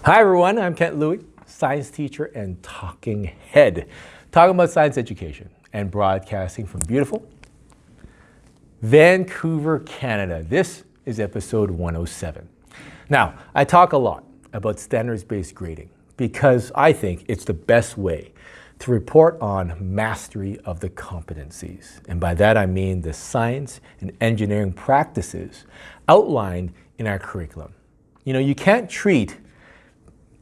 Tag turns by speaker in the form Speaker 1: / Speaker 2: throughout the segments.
Speaker 1: Hi everyone, I'm Kent Louie, science teacher and talking head, talking about science education and broadcasting from beautiful Vancouver, Canada. This is episode 107. Now, I talk a lot about standards-based grading because I think it's the best way to report on mastery of the competencies. And by that I mean the science and engineering practices outlined in our curriculum. You know, you can't treat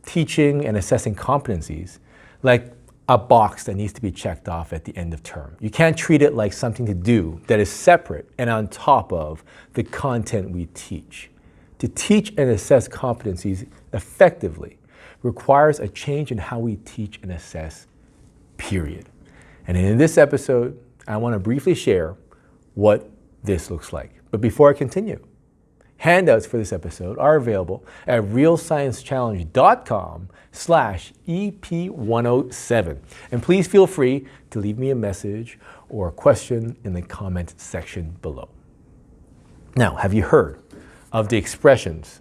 Speaker 1: teaching and assessing competencies like a box that needs to be checked off at the end of term. You can't treat it like something to do that is separate and on top of the content we teach. To teach and assess competencies effectively requires a change in how we teach and assess, period. And in this episode, I want to briefly share what this looks like. But before I continue, handouts for this episode are available at realsciencechallenge.com/EP107. And please feel free to leave me a message or a question in the comment section below. Now, have you heard of the expressions,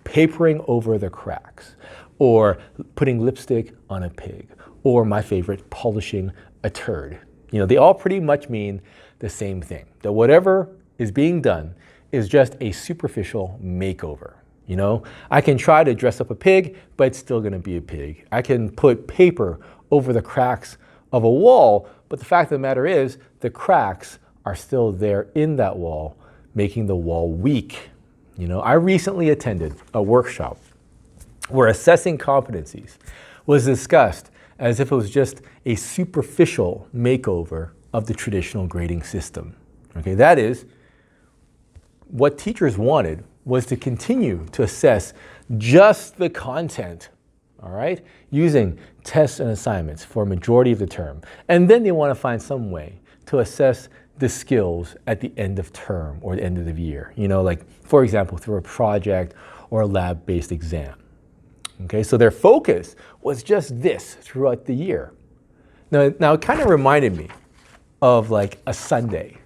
Speaker 1: papering over the cracks, or putting lipstick on a pig, or my favorite, polishing a turd? They all pretty much mean the same thing, that whatever is being done is just a superficial makeover. I can try to dress up a pig, but it's still gonna be a pig. I can put paper over the cracks of a wall, but the fact of the matter is the cracks are still there in that wall, making the wall weak. I recently attended a workshop where assessing competencies was discussed as if it was just a superficial makeover of the traditional grading system. Okay, that is, what teachers wanted was to continue to assess just the content, all right, using tests and assignments for a majority of the term. And then they want to find some way to assess the skills at the end of term or the end of the year, like, for example, through a project or a lab-based exam. Okay, so their focus was just this throughout the year. Now it kind of reminded me of like a sundae.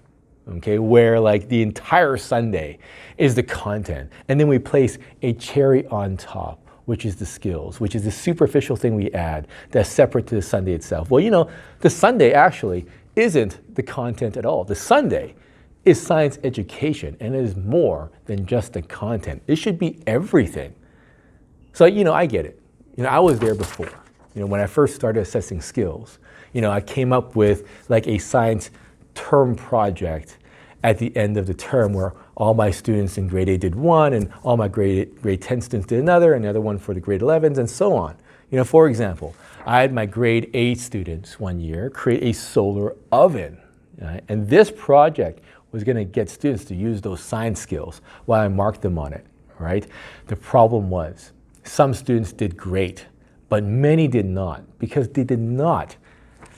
Speaker 1: Okay, where like the entire sundae is the content, and then we place a cherry on top, which is the skills, which is the superficial thing we add that's separate to the sundae itself. Well, the sundae actually isn't the content at all. The sundae is science education, and it is more than just the content. It should be everything. So, I get it. I was there before. When I first started assessing skills, I came up with like a science term project at the end of the term where all my students in grade 8 did one, and all my grade 10 students did another, and the other one for the grade 11s, and so on. For example, I had my grade 8 students one year create a solar oven, right? And this project was going to get students to use those science skills while I marked them on it, right? The problem was some students did great, but many did not, because they did not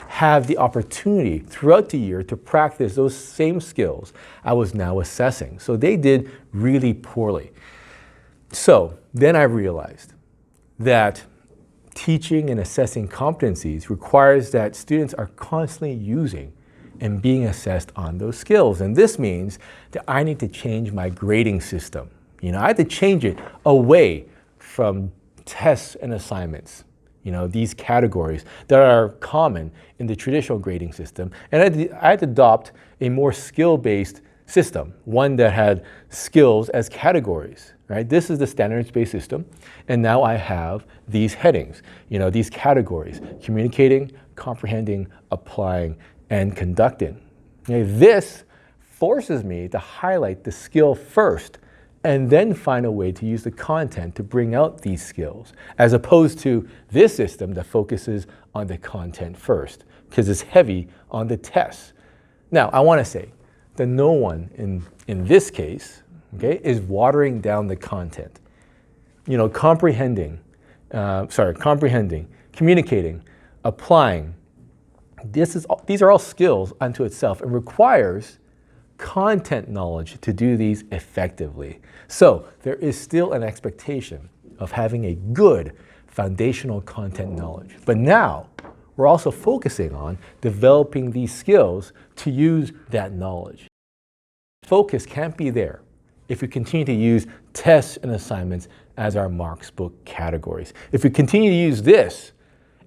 Speaker 1: have the opportunity throughout the year to practice those same skills I was now assessing. So they did really poorly. So then I realized that teaching and assessing competencies requires that students are constantly using and being assessed on those skills. And this means that I need to change my grading system. I had to change it away from tests and assignments. These categories that are common in the traditional grading system. And I had to adopt a more skill-based system, one that had skills as categories, right? This is the standards-based system. And now I have these headings, these categories: communicating, comprehending, applying, and conducting. This forces me to highlight the skill first and then find a way to use the content to bring out these skills, as opposed to this system that focuses on the content first, because it's heavy on the tests. Now, I want to say that no one in this case, okay, is watering down the content. Comprehending, communicating, applying, these are all skills unto itself and requires content knowledge to do these effectively. So there is still an expectation of having a good foundational content knowledge. But now we're also focusing on developing these skills to use that knowledge. Focus can't be there if we continue to use tests and assignments as our marks book categories. If we continue to use this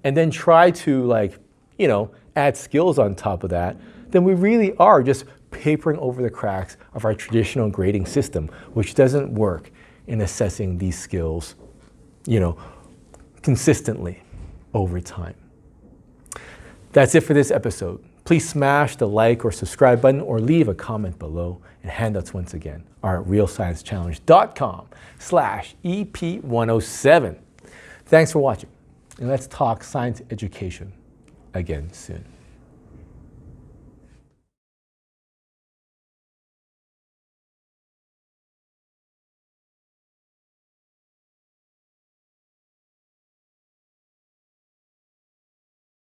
Speaker 1: and then try to add skills on top of that, then we really are just papering over the cracks of our traditional grading system, which doesn't work in assessing these skills, consistently over time. That's it for this episode. Please smash the like or subscribe button or leave a comment below. And handouts once again are at realsciencechallenge.com/EP107. Thanks for watching, and let's talk science education again soon.